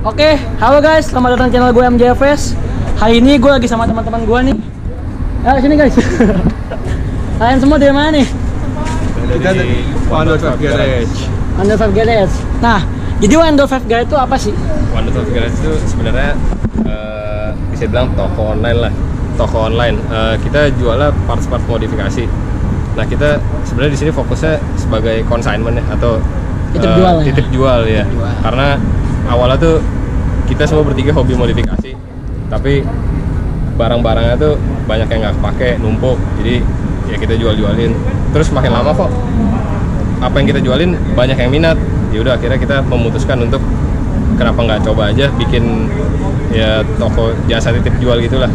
Oke, halo guys, selamat datang di channel gue MJFS. Hari ini gue lagi sama teman-teman gue nih. Sini guys. Kalian semua dari mana nih? Kita dari 105 Garage. 105 Garage. Nah, jadi 105 Garage itu apa sih? 105 Garage itu sebenarnya bisa bilang toko online lah. Toko online. Kita jualnya parts-parts modifikasi. Nah, kita sebenarnya di sini fokusnya sebagai consignment ya, atau titip jual ya. Karena awalnya tuh kita semua bertiga hobi modifikasi, tapi barang-barangnya tuh banyak yang nggak kepake, numpuk. Jadi ya kita jual-jualin. Terus makin lama kok apa yang kita jualin banyak yang minat. Ya udah akhirnya kita memutuskan untuk kenapa nggak coba aja bikin ya toko jasa titip jual gitulah.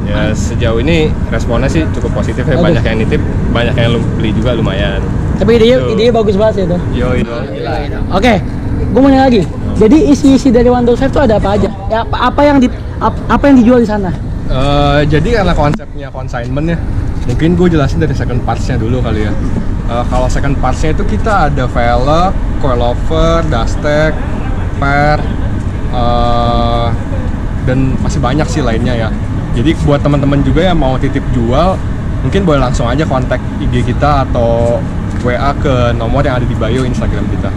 Ya sejauh ini responnya sih cukup positif ya, banyak yang nitip, banyak yang beli juga lumayan. Tapi idenya bagus banget ya tuh. Yo. Oke, gue mau nanya lagi. Jadi isi dari 105 itu ada apa aja? Ya, apa yang dijual di sana? Jadi karena konsepnya consignment ya, mungkin gue jelasin dari second parts-nya dulu kali ya. Kalau second parts-nya itu kita ada velg, coilover, dustek, per, dan masih banyak sih lainnya ya. Jadi buat teman-teman juga yang mau titip jual, mungkin boleh langsung aja kontak IG kita atau WA ke nomor yang ada di bio Instagram kita.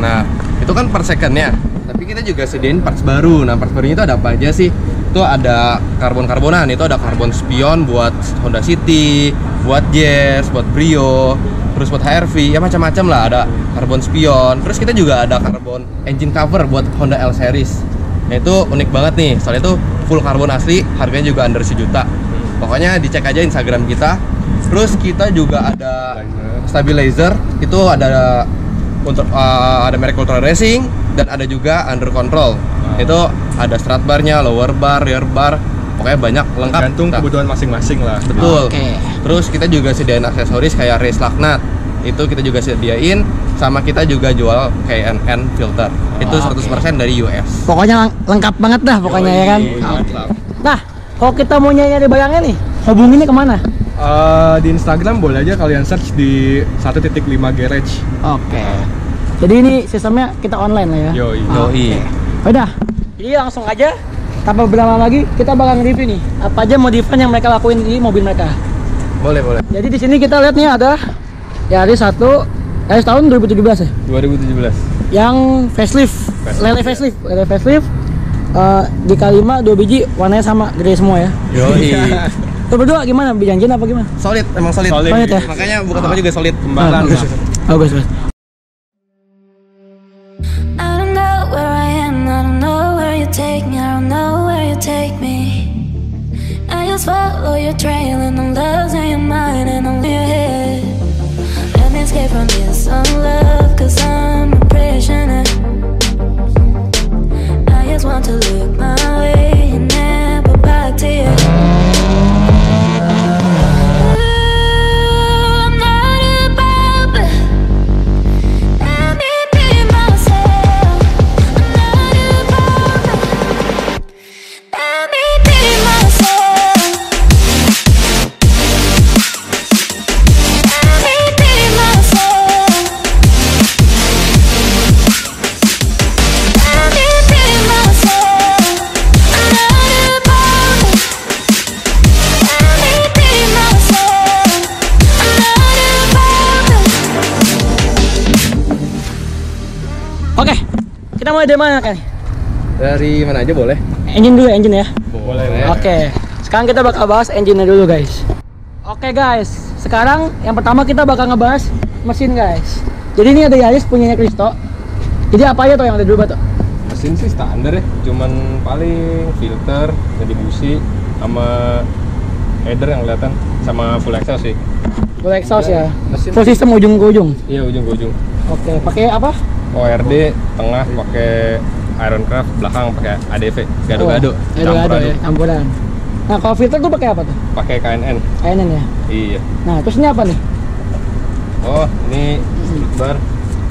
Nah, itu kan per second-nya. Tapi kita juga sediain parts baru. Nah, parts barunya itu ada apa aja sih? Itu ada karbon-karbonan, itu ada karbon spion buat Honda City, buat Jazz, buat Brio, terus buat HRV, ya macam-macam lah, ada karbon spion. Terus kita juga ada karbon engine cover buat Honda L series. Nah, itu unik banget nih, soalnya itu full karbon asli, harganya juga under 1 juta. Pokoknya dicek aja Instagram kita. Terus kita juga ada stabilizer, itu ada untuk ada merek Ultra Racing, dan ada juga under control. Itu ada strut barnya, lower bar, rear bar, pokoknya banyak lengkap. Gantung kebutuhan masing-masing lah. Betul. Terus kita juga sediain aksesoris kayak race lug nut, itu kita juga sediain. Sama kita juga jual KNN filter, itu 100% dari US. Pokoknya lengkap banget dah pokoknya. Ya kan. Nah, kalau kita mau nyari barangnya nih, hubunginnya kemana? Di Instagram boleh aja kalian search di 1.5 Garage. Oke. Jadi ini sistemnya kita online lah ya. Yoi. Udah. Jadi langsung aja tanpa berlama lagi kita bakal nge-review nih apa aja modifan yang mereka lakuin di mobil mereka. Boleh. Jadi di sini kita lihat nih ada Yaris tahun 2017 ya. 2017. Yang facelift. Lele facelift. Di K5 2 biji warnanya sama, gede semua ya. Yoi. Tuh berdua gimana? Janjian apa gimana? Solid, emang solid. Solid ya? Makanya bukan apa juga solid. Kembaran. Bagus. I don't know where I am, I don't know where you take me, I don't know where you take me. I just follow your trail and I'm losing your mind and I'm your head. Let me escape from this love, cause I'm a prisoner. I just want to look my way and never back to you. Oke, kita mulai dari mana kan? Dari mana aja boleh? Engine ya? Boleh. Oke, sekarang kita bakal bahas engine-nya dulu guys. Oke guys, sekarang yang pertama kita bakal ngebahas mesin guys. Jadi ini ada Yaris punyanya Kristo. Jadi apa aja tuh yang ada dulu tuh? Mesin sih standar ya, cuman paling filter, jadi busi, sama header yang kelihatan, sama full exhaust sih. Full exhaust ya? Mesin Full system ujung ke ujung? Iya, ujung ke ujung. Oke, pakai apa? ORD, tengah pakai Ironcraft, belakang pakai ADV, gado-gado. Gado-gado ya, campuran. Nah, kalau filter tuh pakai apa tuh? Pakai KNN. KNN ya? Iya. Nah, terus ini apa nih? Oh, ini bar.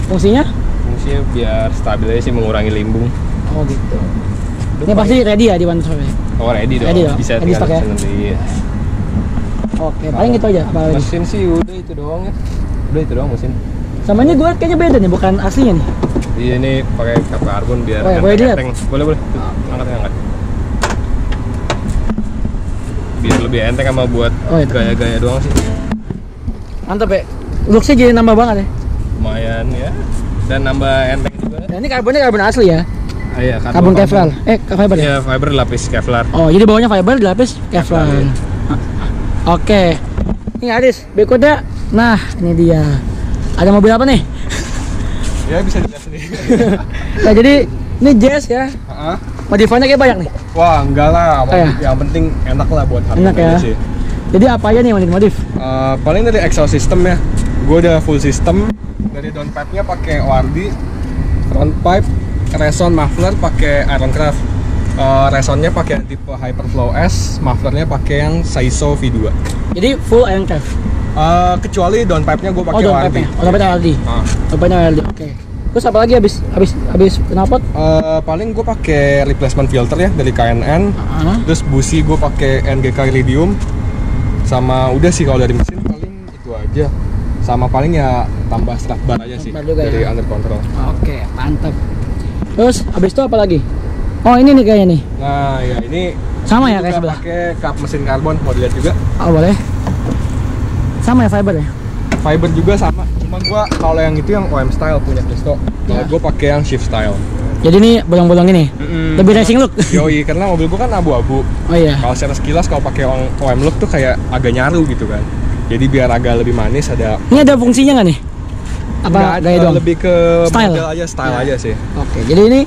Fungsinya? Fungsinya biar stabil aja sih, mengurangi limbung. Oh gitu. Ini pasti ready ya di 105 ya? Oh, ready dong. Ready dong? Bisa Ready tinggal stock ya? iya. Oke, paling gitu aja. Apa lagi? Mesin sih udah itu doang ya. Udah itu doang mesin. Sama ini gue kayaknya beda nih, bukan aslinya nih. Iya, ini pakai kap karbon biar Oh, ya, boleh dilihat? Boleh. Angkat. Biar lebih enteng sama buat Oh, iya. gaya-gaya doang sih. Mantap ya. Looks-nya jadi nambah banget ya. Lumayan ya. Dan nambah enteng juga. Nah, ini karbonnya karbon asli ya. Ah, iya, Karbon Kevlar. Fiber ya? Iya, fiber lapis Kevlar. Oh, jadi bawahnya fiber dilapis Kevlar. Kevlar, Oke. Ini Aris, berikutnya. Nah, ini dia. Ada mobil apa nih? Ya, bisa dilihat sendiri. Nah, jadi ini Jazz ya. Heeh. Modifannya kayak banyak nih. Wah, enggak lah. Ya? Yang penting enak lah buat harga Enak ya. sih. Jadi apa aja nih yang modif? Paling dari exhaust system ya. Gue udah full system. Dari downpipe-nya pakai ORD, front pipe, reson muffler pakai Ironcraft. Resonnya pakai tipe Hyperflow S, mufflernya pakai yang Saiso V2. Jadi full Ironcraft. Kecuali downpipe-nya gue Oh, pakai ORD. downpipe-nya. Oh, downpipe-nya LD. Ah. Downpipe-nya LD. Oke. Terus apa lagi habis knalpot? Paling gue pakai replacement filter ya dari KNN. Terus busi gue pakai NGK Iridium. Sama udah sih kalau dari mesin paling itu aja. Sama paling ya tambah strap bar aja sih Juga dari ya? under control. Oke, mantap. Terus habis itu apa lagi? Oh, ini nih kayaknya nih. Nah ya ini Sama ya juga kayak sebelah. pakai kap mesin karbon, mau dilihat juga. Oh, boleh. Sama ya fiber ya? Fiber juga sama. Cuma gua kalau yang itu yang OM style punya Cristo. Kalau Ya. gua pakai yang shift style. Jadi ini bolong-bolong ini. Lebih racing look. Yoi, karena mobil gua kan abu-abu. Oh iya. Kalau secara sekilas kalau pakai OM look tuh kayak agak nyaru gitu kan. Jadi biar agak lebih manis ada. Ini ada fungsinya nggak nih? Apa Nggak ada, gaya doang? lebih ke Style? model aja, style Ya. aja sih. Oke, jadi ini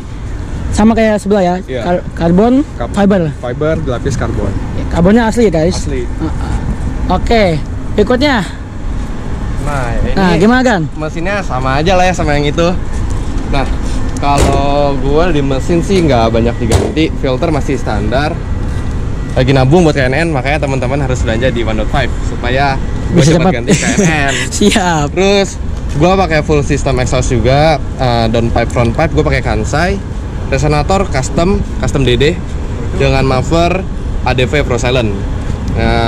sama kayak sebelah ya. Iya. Karbon, fiber. Fiber dilapis karbon. Ya, karbonnya asli ya guys. Asli. Oke, berikutnya. Nah, ini Nah, gimana kan? mesinnya sama aja lah ya sama yang itu. Nah, kalau gue di mesin sih nggak banyak diganti, filter masih standar. Lagi nabung buat KNN, makanya teman-teman harus belanja di 1.5 supaya gue Bisa cepat cepat. ganti KNN. Siap. Terus gue pakai full system exhaust juga, downpipe, front pipe gue pakai Kansai, resonator custom DD dengan muffler ADV Pro Silent.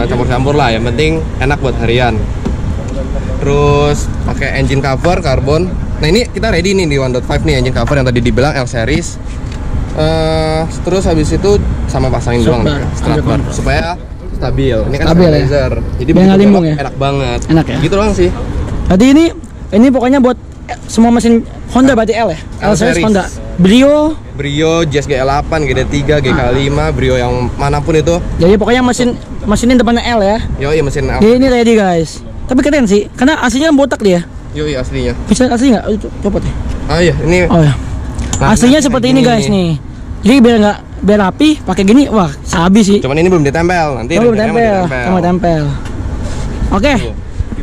Campur-campur lah, yang penting enak buat harian. Terus pakai engine cover karbon. Nah ini kita ready nih di 1.5 nih engine cover yang tadi dibilang L series. Terus habis itu sama pasangin doang nih, strap bar supaya stabil. Ini kan Stabil ya? stabilizer. Jadi Biar nggak begitu limbung belok ya? enak banget. Enak ya? Gitu doang sih. Berarti ini pokoknya buat semua mesin Honda berarti L ya? L series series. Honda. Brio. Jazz GL8, GD3, GK5, Brio yang manapun itu. Jadi pokoknya mesinnya depannya L ya. Yoi mesin L. Jadi ini ready guys. Tapi keren sih, karena aslinya kan botak dia. Yoi aslinya. Bisa asli nggak? Copot ya. Ah iya, ini Oh ya. Nah, Aslinya ini seperti kayak ini gini guys nih. nih. Jadi biar rapi, pakai gini, wah sabi sih. cuman ini belum ditempel. Nanti Oh, belum rencananya mau tempel, sama tempel. Oke,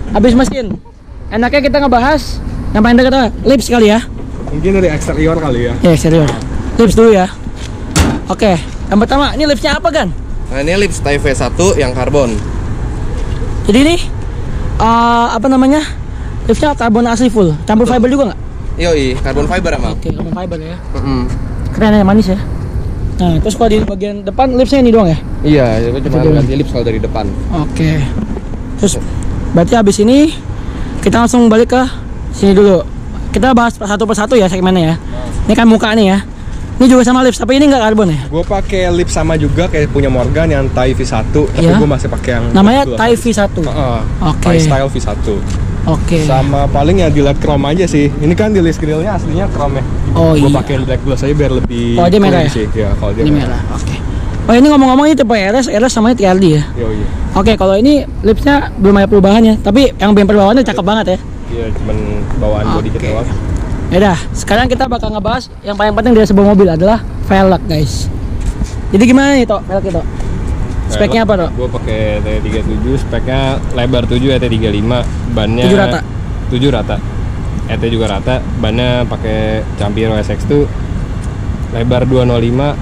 habis mesin. Enaknya kita ngebahas yang paling dekat apa? Lips kali ya. Mungkin dari eksterior kali ya. Ya eksterior. Lips dulu ya. Oke, yang pertama ini lipsnya apa kan? Nah ini lips Type V1 yang karbon. Jadi ini apa namanya? Lipsnya karbon asli full. Campur fiber juga nggak? Yoi, karbon fiber emang. Oke, karbon fiber ya. Mm-mm. Keren ya, manis ya. Nah, terus kalau di bagian depan lipsnya ini doang ya? Iya, itu cuma Itu doang. ganti lips kalau dari depan. Oke. Terus berarti habis ini kita langsung balik ke sini dulu. Kita bahas satu persatu ya segmennya ya. Ini kan muka nih ya. Ini juga sama lips, tapi ini nggak karbon ya? Gue pakai lips sama juga kayak punya Morgan yang Thai V1, tapi Iya. gue masih pakai yang Namanya dua. Thai V1. Oke. Thai style V1. Oke. Sama paling ya di LED chrome aja sih. Ini kan di list grillnya aslinya chrome ya. Oh Gue iya. pakai black gloss aja biar lebih Oh, dia merah clean ya? sih. Ya, kalau dia Ini merah. Oke. Oh ini ngomong-ngomong ini tipe RS namanya TRD ya. Yoi. Oke, kalau ini lipsnya belum ada perubahan ya, tapi yang bumper bawahnya cakep banget ya. Iya, cuman bawaan body Oke. kit doang. Yaudah, sekarang kita bakal ngebahas yang paling penting dari sebuah mobil adalah velg guys. Jadi gimana nih Tok, velg itu? Speknya apa Tok? Gue pakai T37, speknya lebar 7, ET35, bannya 7 rata? 7 rata. ET juga rata, bannya pakai Campiro SX2, lebar 205,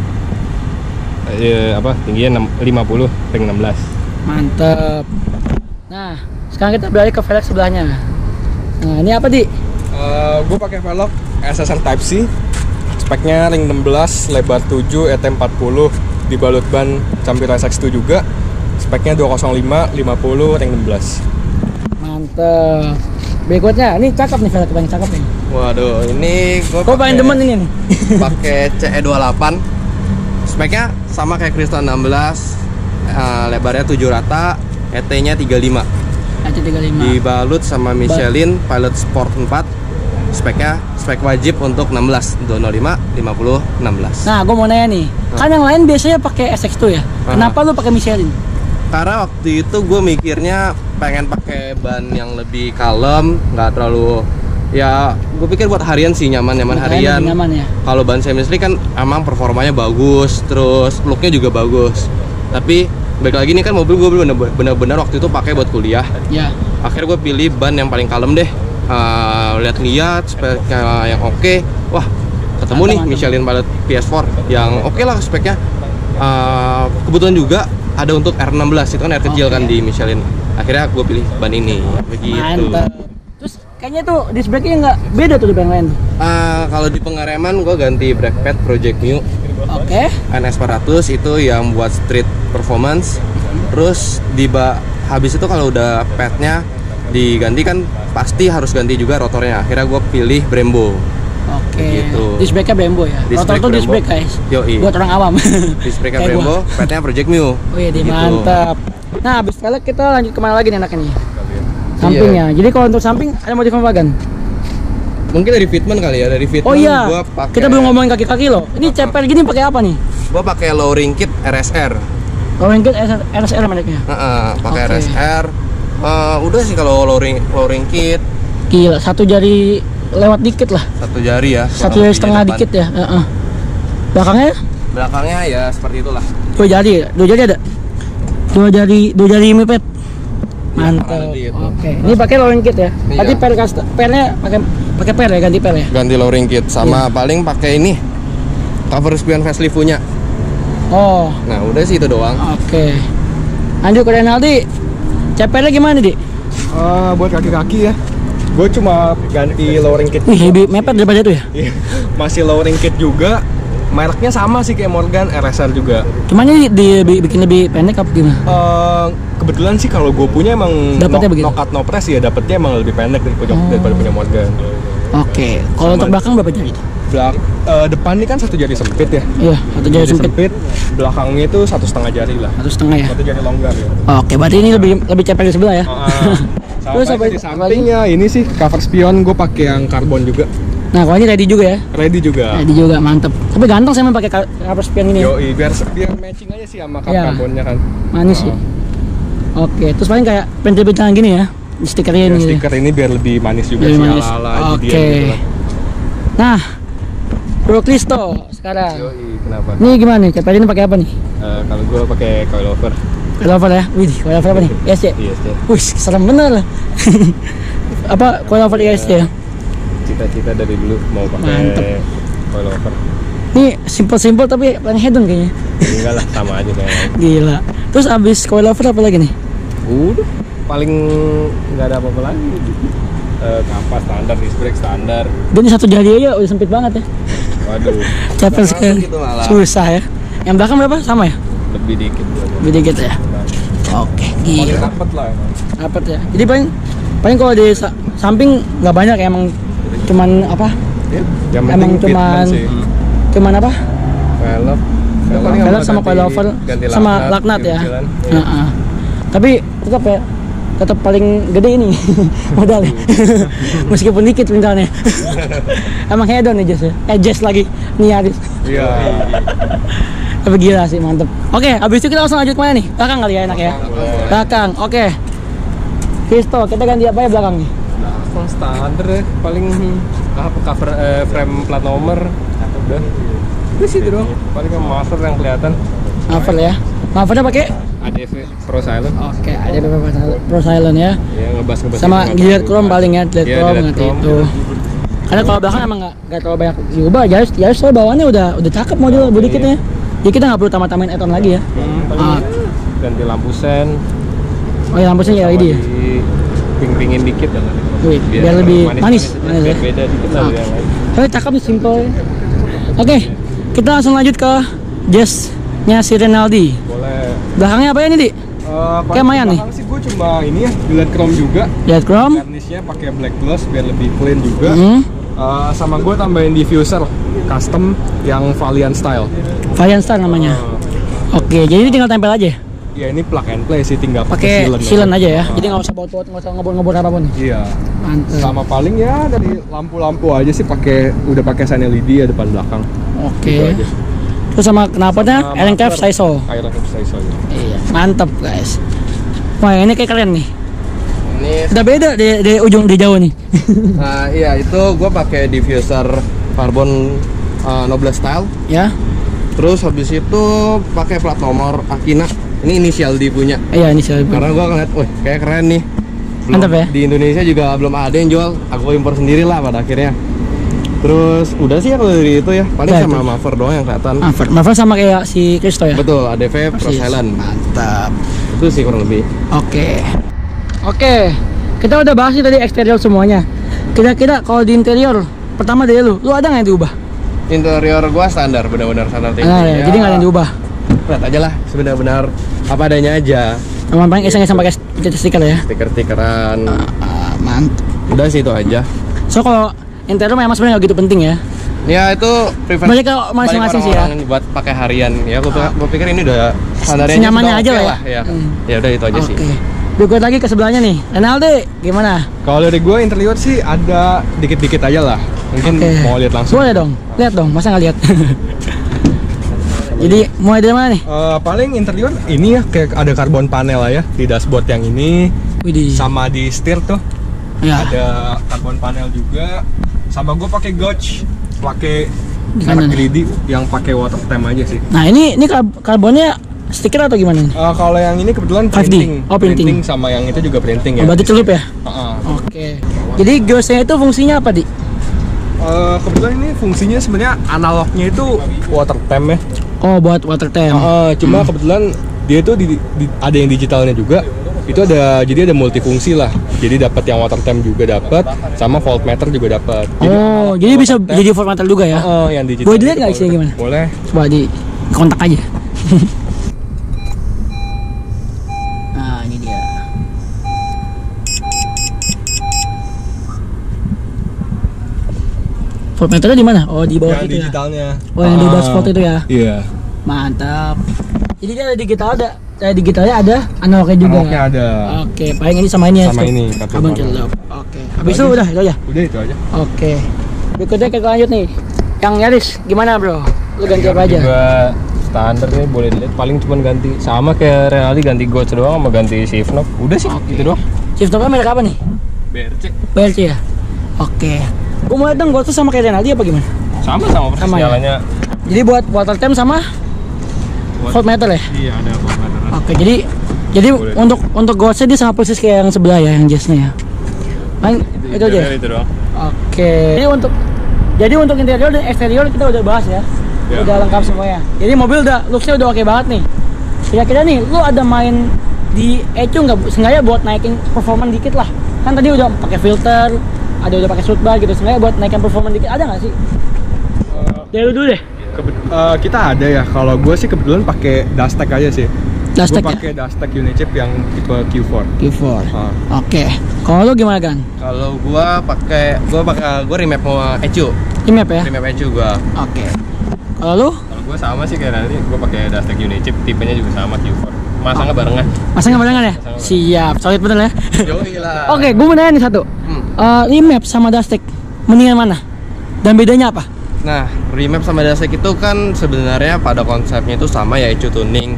tingginya 50, ring 16. Mantep. Nah, sekarang kita beralih ke velg sebelahnya. Nah, ini apa Di? Gue pakai velg SSN Type C, speknya ring 16, lebar 7, ET40, dibalut ban Campiro SX2 juga, speknya 205, 50, ring 16. Mantep. Berikutnya, ini cakep nih velg paling cakep nih. Waduh, ini Gue paling demen ini nih. pakai CE28. Speknya sama kayak Crystal 16. Lebarnya 7 rata, ET-nya 35. AC35. Dibalut sama Michelin Pilot Sport 4. Speknya spek wajib untuk 16, 205, 50, 16. Nah, gue mau nanya nih. Kan yang lain biasanya pakai SX2 ya. Kenapa lu pakai Michelin? Karena waktu itu gue mikirnya pengen pakai ban yang lebih kalem, nggak terlalu, ya gue pikir buat harian sih nyaman harian. Nyaman ya. Kalau ban semi-slick kan emang performanya bagus, terus looknya juga bagus. Tapi balik lagi nih kan mobil gue bener-bener waktu itu pakai buat kuliah. Ya. Akhirnya gue pilih ban yang paling kalem deh. Lihat-lihat speknya yang oke. Wah, ketemu nih Michelin Pilot PS4 yang oke lah speknya. Kebetulan juga ada untuk R16, itu kan R kecil kan di Michelin. Akhirnya gue pilih ban ini, begitu. Mantap. Terus kayaknya tuh disc brake-nya nggak beda tuh di ban lain. Kalau di pengereman gue ganti brake pad Project Mu Oke. NS400, itu yang buat street performance. Terus habis itu kalau udah padnya diganti kan pasti harus ganti juga rotornya. Akhirnya gue pilih Brembo. Oke. Gitu. Disc brake-nya Brembo ya. Disc Rotor brake tuh disc Brembo. brake guys. Yoi. Buat orang awam. Disc brake Kayak Brembo, gua. padnya Project Mu. Wih, Gitu. mantap. Nah, habis velg kita lanjut kemana lagi nih enaknya nih? Sampingnya. Jadi kalau untuk samping ada motif apa Gan? Mungkin dari fitment kali ya, dari fitment Oh iya. gua pakai, Kita belum ngomongin kaki-kaki loh. Ini ceper gini pakai apa nih? gua pakai lowering kit RSR. Lowering kit RSR mereknya. Pakai Oke. RSR. Udah sih kalau lowering kit Gila, satu jari lewat dikit lah. satu jari ya. Satu kurang jari lebih setengah depan. dikit ya. Belakangnya Belakangnya ya seperti itulah. dua jari ada. Dua jari mepet. Mantap. kurang lebih itu. Oke. Ini pakai lowering kit ya. Iya. Berarti pernya pakai per ya, ganti per ya. Ganti lowering kit sama Iya. paling pakai ini cover spion facelift punya. Oh, Nah, udah sih itu doang. oke. Lanjut ke Renaldi. Cepernya gimana, Di? Buat kaki-kaki ya, gue cuma ganti lowering kit. Wih, lebih mepet daripada itu ya. Iya, masih lowering kit juga. Mereknya sama sih kayak Morgan, RSR juga. Cuman ini bikin lebih pendek apa gimana? Kebetulan sih kalau gue punya emang Dapatnya begitu? no cut no press ya, dapetnya emang lebih pendek daripada punya Morgan. Oke. Kalau untuk belakang berapa jari? Depan ini kan satu jari sempit ya. Iya, satu jari sempit, Belakangnya itu 1,5 jari lah. 1,5 ya. Satu jari longgar ya. Oke, berarti ini lebih ceper di sebelah ya. Terus Terus apa di itu? sampingnya ini sih cover spion gue pakai yang karbon juga. Nah, kalau ini ready juga ya. Ready juga. Ready juga, mantep. Tapi ganteng sih emang pakai cover spion ini. Yoi, biar matching aja sih sama kap Iya. karbonnya kan. Manis sih. Oke, terus paling kayak pentil-pentilan gini ya. Di stikernya Ya, ini. stiker ini biar lebih manis juga Lebih sih, manis. ala-ala Oke. Judian gitu lah. Nah, Bro Kristo sekarang. Yoi, kenapa? Ini gimana nih? Ceper ini pakai apa nih? Kalau gue pakai coilover. Coilover ya. Wih, coilover apa nih? ISC. Iya sih. Wih, serem bener. Apa coilover ISC ya? Cita-cita dari dulu mau pakai Mantep. coilover. Ini simple tapi paling hedon kayaknya. Enggak lah, sama aja kayaknya. Gila. Terus abis coilover apa lagi nih? Udah, paling nggak ada apa-apa lagi. Kapas standar, disc brake standar. Dia ini satu jari aja udah sempit banget ya. Waduh, Capek Langsung sekali. gitu malah. Susah ya. Yang belakang berapa? Sama ya? lebih dikit. Lebih dikit ya. Oke, Paling gila. rapet lah emang. Rapet ya. Jadi paling kalau di samping nggak banyak ya, emang cuman apa? Yang Emang penting cuman fitment sih. Cuman apa? Velg. Velg sama coilover sama laknat ya. Heeh. Tapi tetap paling gede ini modalnya. Meskipun dikit pintalnya. Emang hedon ya Jess ya. Jess lagi Niaris. Iya. Tapi gila sih, mantep. Oke, habis itu kita langsung lanjut kemana nih? Belakang kali ya, enak ya. Belakang, oke. Kristo, kita ganti apa ya belakang nih? Belakang standar ya, paling cover frame plat nomor. Udah sih itu doang. Paling kan master yang kelihatan. Muffler ya. Mufflernya pakai? ADV Pro Silent. Oke, ada Pro Silent ya. Ya ngebas Sama gilet chrome paling ya, gilet Iya, chrome gilet nanti chrome. itu. Karena kalau belakang emang nggak terlalu banyak diubah, Yaris soal bawaannya udah cakep model body kitnya. Jadi kita nggak perlu tambah-tambahin add-on lagi ya. Paling ganti lampu sen. Oh ya, lampunya ya LED ya. Ping-pingin dikit dan Wih, biar lebih manis ya. biar beda dikit lah dari yang lain. Tapi cakep nih, simple. Oke, kita langsung lanjut ke Jazz-nya si Renaldi. Boleh. Belakangnya apa ya ini, Di? Kayak Mayan nih. Belakang sih gue cuma ini ya, gilet chrome juga. Lihat chrome. Garnishnya pakai black gloss biar lebih clean juga. Hmm. Sama gue tambahin diffuser custom yang Valiant style. Valiant Star namanya. Oke, jadi ini tinggal tempel aja. Ya ini plug and play sih, tinggal Pakai sealant aja ya. Jadi nggak usah baut-baut, nggak usah ngebor-ngebor apapun. Iya. Mantap. Sama paling ya dari lampu-lampu aja sih udah pakai sign LED ya depan belakang. Oke. Gitu aja. Terus sama knalpotnya Electricraft Saiso. Electricraft Saiso ya. Iya, mantap guys. Wah ini kayak keren nih. Ini Udah beda di ujung di jauh nih. nah, iya itu gue pakai diffuser carbon Noble style. Ya. Terus habis itu pakai plat nomor Akina. Ini inisial D punya. Iya ini sih. Karena gue ngeliat, wih kayak keren nih. Mantap ya? Di Indonesia juga belum ada yang jual. Aku impor sendiri lah pada akhirnya. Terus udah sih ya kalau dari itu ya. Paling Ya, sama itu. Maverick doang yang kelihatan. Marvel sama kayak si Kristo ya. Betul, ADV Pro Persis. Silent. Mantap. Itu sih kurang lebih. Oke, kita udah bahas nih tadi eksterior semuanya. Kira-kira kalau di interior, pertama dari lu ada nggak yang diubah? Interior gua standar, benar-benar standar tinggi. Nah, ya, jadi nggak ada yang diubah. Lihat aja lah, sebenar-benar apa adanya aja. Emang paling iseng-iseng pakai stiker ya. Stiker-stikeran. Mantap. Udah sih itu aja. So kalau interior memang sebenarnya nggak gitu penting ya. Ya itu preference Balik ke masing-masing sih ya. orang-orang buat pakai harian. Ya gua pikir ini udah standarnya Senyamannya sudah aja oke lah ya. Ya. Ya udah itu aja sih. Oke. Berikut lagi ke sebelahnya nih. Renaldi, gimana? Kalau dari gue interior sih ada dikit-dikit aja lah. Mungkin Oke. mau lihat langsung. Boleh dong. Lihat dong, masa nggak lihat? Jadi mulai dari mana nih? Paling interior ini ya kayak ada karbon panel lah ya di dashboard yang ini. Widih. Sama di setir tuh Ya. ada karbon panel juga. Sama gue pakai gauge, pakai Di merek kanan. greedy yang pakai water temp aja sih. Nah ini karbonnya stiker atau gimana nih? Kalau yang ini kebetulan 5D. printing. Oh, printing. Sama yang itu juga printing ya. Oh, berarti celup ya? Heeh. Oke. Jadi geosnya itu fungsinya apa, Di? Kebetulan ini fungsinya sebenarnya analognya itu water temp ya. Oh, buat water temp. Cuma kebetulan dia itu ada yang digitalnya juga. Itu jadi ada multifungsi lah. Jadi dapat yang water temp juga dapat, sama voltmeter juga dapat. Oh, jadi bisa jadi formatter juga ya? Yang digital. Boleh dilihat nggak isinya gimana? Boleh. Coba di kontak aja. Nah, ini dia. Voltmeternya di mana? Oh, di bawah Yang itu ya. digitalnya. Oh, yang di dashboard itu ya. Iya. Mantap. Jadi dia ada digitalnya ada analognya juga. Analognya ada. Oke, paling ini sama ini ya. Sama Stop. ini, Abang celup. Oke. Habis itu udah itu aja. Udah itu aja. Oke. Berikutnya kita lanjut nih. Yang Yaris gimana, Bro? Lu ganti apa aja? Juga standar nih, boleh dilihat paling cuma ganti sama kayak Renaldi, ganti gauge doang sama ganti shift knob. Udah sih gitu doang. Shift knob merek apa nih? BRC. BLC ya? Oke. Gua mau lihat dong, gua tuh sama kayak Renaldi apa gimana? Sama persis Sama ya? nyalanya. Jadi buat water temp sama voltmeter ya? Iya, ada voltmeter. Oke, jadi untuk gauge dia sama persis kayak yang sebelah ya, yang Jazz-nya ya. Paling itu aja. Itu doang. Oke. Jadi untuk interior dan eksterior kita udah bahas ya. Ya. Udah lengkap semuanya. Jadi mobil looks-nya udah oke banget nih. Kira-kira nih, lu ada main di ECU nggak? Sengaja buat naikin performa dikit lah. Kan tadi udah pakai filter, udah pakai soot bar gitu. Sengaja buat naikin performa dikit, ada nggak sih? Dari lu dulu deh. Kita ada ya. Kalau gue sih kebetulan pakai Dastec aja sih. Dastec Gue ya? pakai Dastec Unichip yang tipe Q4. Q4. Ah. Oke. Kalau lu gimana, Gan? Kalau gua remap mau ECU. Remap ya? Remap ECU gua. Oke. Kalau lu? Kalau gue sama sih kayak Renaldi, gue pakai Dastec Unichip, tipenya juga sama Q4. Masangnya barengan. Masa nggak barengan ya? Masang Siap, solid bener ya. Yoi lah. Oke, gue mau nanya nih satu. Remap sama Dastec, mendingan mana? Dan bedanya apa? Nah, remap sama Dastec itu kan sebenarnya pada konsepnya itu sama ya, ECU tuning.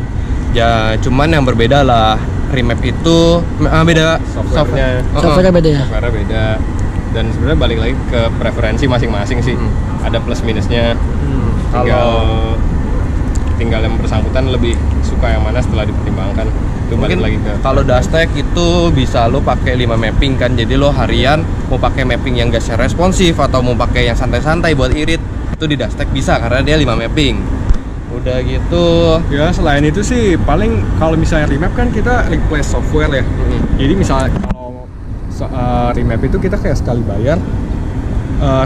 Ya, cuman yang berbeda lah. Remap itu beda Software-nya. Software beda ya? Software beda. Dan sebenarnya balik lagi ke preferensi masing-masing sih. Ada plus minusnya. Tinggal yang bersangkutan lebih suka yang mana setelah dipertimbangkan. Itu balik Mungkin lagi ke kalau Dastec itu bisa lo pakai 5 mapping kan. Jadi lo harian mau pakai mapping yang gasnya responsif atau mau pakai yang santai-santai buat irit, itu di Dastec bisa karena dia 5 mapping. Udah gitu. Ya selain itu sih paling kalau misalnya remap kan kita replace software ya. Jadi misalnya kalau remap itu kita kayak sekali bayar,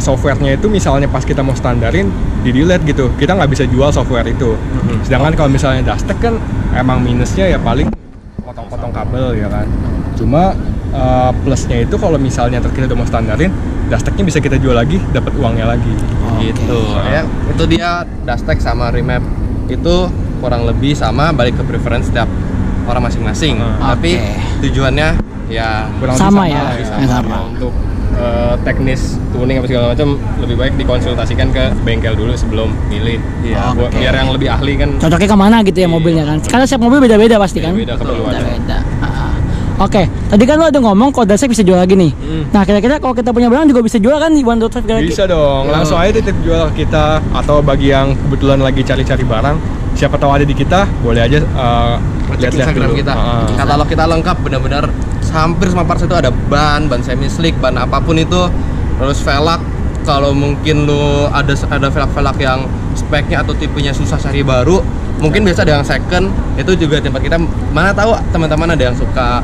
softwarenya itu misalnya pas kita mau standarin di delete gitu, kita nggak bisa jual software itu. Sedangkan kalau misalnya Dastec kan emang minusnya ya paling potong-potong kabel ya kan. Cuma plusnya itu kalau misalnya kita udah mau standarin, Dustech-nya bisa kita jual lagi, dapat uangnya lagi. Gitu ya. Itu dia Dustech sama Remap itu kurang lebih sama, balik ke preference setiap orang masing-masing. Tapi tujuannya ya Kurang Sama lebih ya, lah. yang sama. Untuk teknis tuning apa segala macam lebih baik dikonsultasikan ke bengkel dulu sebelum milih. Iya, Biar yang lebih ahli kan Cocoknya kemana gitu ya mobilnya kan? Karena setiap mobil beda-beda pasti kan? beda keperluannya. Beda-beda. Oke, tadi kan lo ada ngomong kalau Dustech bisa jual lagi nih. Nah, kira-kira kalau kita punya barang juga bisa jual kan di 1.5 Garage? Bisa dong, langsung aja titip jual ke kita, atau bagi yang kebetulan lagi cari-cari barang, siapa tahu ada di kita, boleh aja cek lihat-lihat Instagram dulu. kita. Katalog kita lengkap, benar-benar hampir semua parts itu ada ban semi slick, ban apapun itu, terus velg. Kalau mungkin lu ada velg-velg yang speknya atau tipenya susah cari baru, mungkin biasa ada yang second, itu juga tempat kita. Mana tahu teman-teman ada yang suka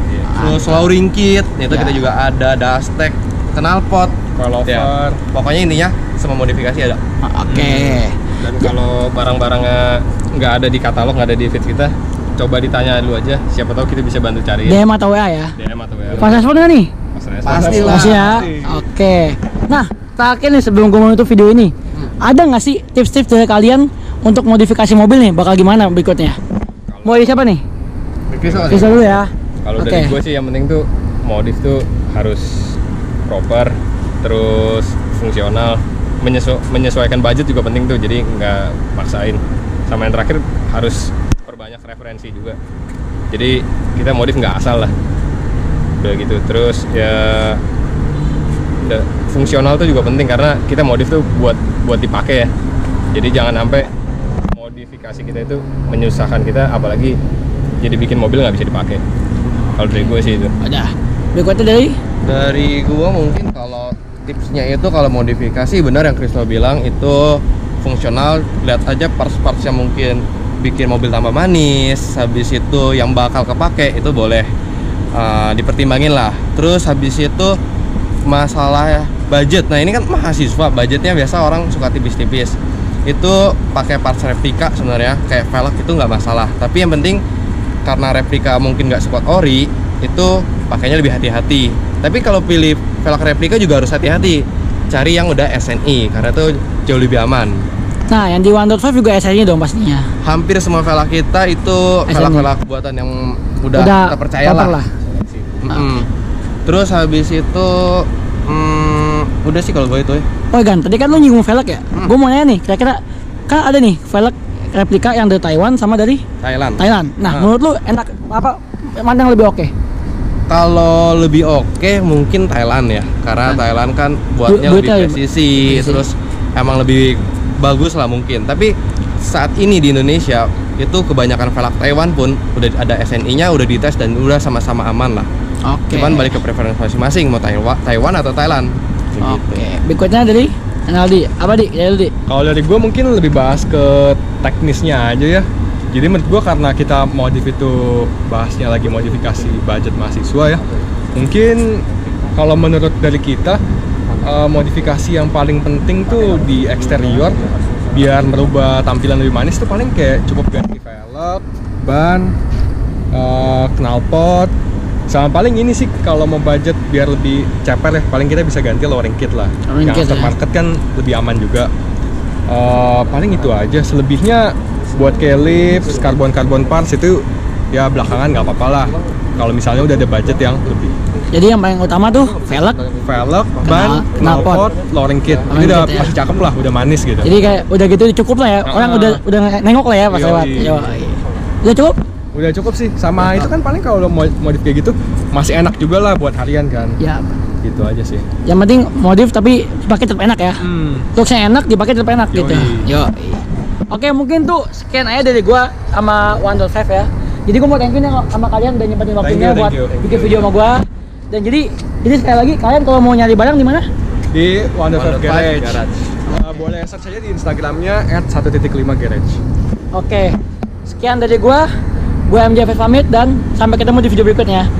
slowing kit, itu kita juga ada, Dustech, knalpot, Coilover. pokoknya intinya semua modifikasi ada. Oke. Dan kalau barang-barangnya nggak ada di katalog, nggak ada di feed kita, coba ditanya dulu aja, siapa tahu kita bisa bantu cariin. DM atau WA ya? DM atau WA. Pas respon nggak nih? Pastilah. Masih ya? Oke. Nah, terakhir nih sebelum gue menutup video ini, ada nggak sih tips-tips dari kalian untuk modifikasi mobil nih? Bakal gimana berikutnya? Mau dari siapa nih? Bisa dulu ya. Kalau Oke. dari gue sih yang penting tuh modif tuh harus proper, terus fungsional, menyesuaikan budget juga penting tuh, jadi nggak maksain. Sama yang terakhir harus perbanyak referensi juga. Jadi kita modif nggak asal lah. Udah gitu. Terus ya fungsional tuh juga penting karena kita modif tuh buat dipakai ya. Jadi jangan sampai modifikasi kita itu menyusahkan kita, apalagi jadi bikin mobil nggak bisa dipakai. Kalau dari gue sih itu. Udah. Berikutnya dari Gua mungkin kalau tipsnya itu kalau modifikasi benar yang Krisno bilang itu fungsional, lihat aja parts-parts yang mungkin bikin mobil tambah manis, habis itu yang bakal kepake itu boleh dipertimbangin lah. Terus habis itu masalah budget, nah ini kan mahasiswa, budgetnya biasa orang suka tipis-tipis, itu pakai parts replika sebenarnya kayak velg itu nggak masalah, tapi yang penting karena replika mungkin nggak sekuat ori, itu pakainya lebih hati-hati. Tapi kalau pilih velg replika juga harus hati-hati, cari yang udah SNI karena itu jauh lebih aman. Nah, yang di 1.5 juga SNI dong pastinya. Hampir semua velg kita itu SNI. velg buatan yang udah terpercaya proper lah. Terus habis itu udah sih kalau gue itu ya. Oh Gan, tadi kan lu nyinggung velg ya? Gue mau nanya nih, kira-kira kan ada nih velg replika yang dari Taiwan sama dari Thailand. Nah, menurut lu enak apa, mana yang lebih oke? Kalau lebih oke mungkin Thailand ya, karena Thailand kan buatnya lebih Buatnya presisi, terus emang lebih bagus lah mungkin. Tapi saat ini di Indonesia itu kebanyakan velg Taiwan pun udah ada SNI-nya, udah dites dan udah sama-sama aman lah. Oke. Cuman balik ke preferensi masing-masing, mau Taiwan atau Thailand. Oke. Berikutnya dari Aldi. Apa Di? Ya Di. Kalau dari gue mungkin lebih bahas ke teknisnya aja ya. Jadi menurut gue karena kita modif itu bahasnya lagi modifikasi budget mahasiswa ya. Mungkin kalau menurut dari kita modifikasi yang paling penting tuh di eksterior biar merubah tampilan lebih manis tuh paling kayak cukup ganti velg, ban, knalpot, sama paling ini sih kalau mau budget biar lebih ceper ya paling kita bisa ganti lowering kit lah. Lowering kit Yang aftermarket kan lebih aman juga. Paling itu aja, selebihnya buat kayak lips, karbon parts itu ya belakangan nggak apa-apa lah kalau misalnya udah ada budget yang lebih. Jadi yang paling utama tuh velg, Velg, ban, knalpot, lowering kit ini udah kit ya. masih cakep lah, udah manis gitu. Jadi kayak udah gitu cukup lah ya. Orang udah nengok lah ya pas Yoi. lewat. Udah cukup? Udah cukup sih, sama itu kan paling kalau modif kayak gitu masih enak juga lah buat harian kan. Ya. Gitu aja sih. Yang penting modif tapi dipakai tetap enak ya. Looksnya enak, dipakai tetap enak gitu. Yo. Oke, mungkin tuh sekian aja dari gua sama 1.5 ya. Jadi gua mau thank you nih sama kalian udah nyempetin waktunya Thank buat you. bikin video sama gua. Dan jadi sekali lagi kalian kalau mau nyari barang di mana? Di 1.5 Garage. Garage. Boleh search aja di Instagramnya @1.5garage. Oke. Sekian dari gua MJF pamit dan sampai ketemu di video berikutnya.